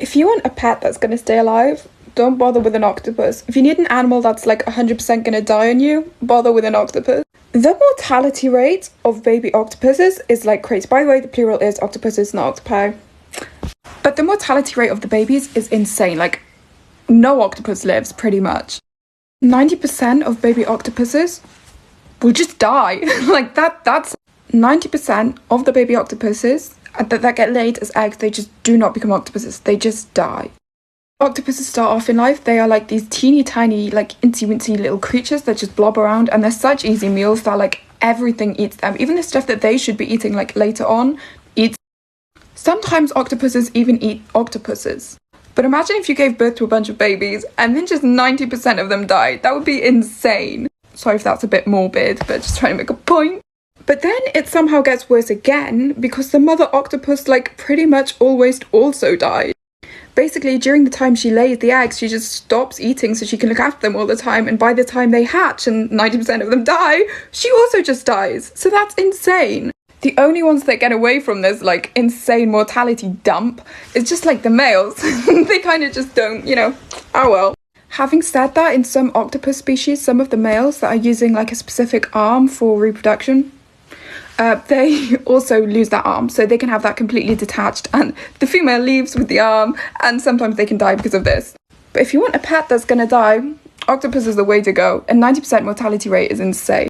If you want a pet that's going to stay alive, don't bother with an octopus. If you need an animal that's like 100% going to die on you, bother with an octopus. The mortality rate of baby octopuses is like crazy. By the way, the plural is octopuses, not octopi. But the mortality rate of the babies is insane. Like, no octopus lives, pretty much. 90% of baby octopuses will just die. Like, that's 90% of the baby octopuses that get laid as eggs, they just do not become octopuses. They just die. Octopuses start off in life, they are like these teeny tiny, like incy-wincy little creatures that just blob around, and they're such easy meals that like everything eats them. Even the stuff that they should be eating like later on, eats. Sometimes octopuses even eat octopuses. But imagine if you gave birth to a bunch of babies and then just 90% of them died. That would be insane. Sorry if that's a bit morbid, but just trying to make a point. But then it somehow gets worse again because the mother octopus like pretty much always also died. Basically, during the time she lays the eggs, she just stops eating so she can look after them all the time, and by the time they hatch and 90% of them die, she also just dies. So that's insane. The only ones that get away from this like insane mortality dump is just like the males. They kind of just don't, oh well. Having said that, in some octopus species, some of the males that are using like a specific arm for reproduction, they also lose that arm, so they can have that completely detached, and the female leaves with the arm, and sometimes they can die because of this. But if you want a pet that's gonna die, octopus is the way to go, and 90% mortality rate is insane.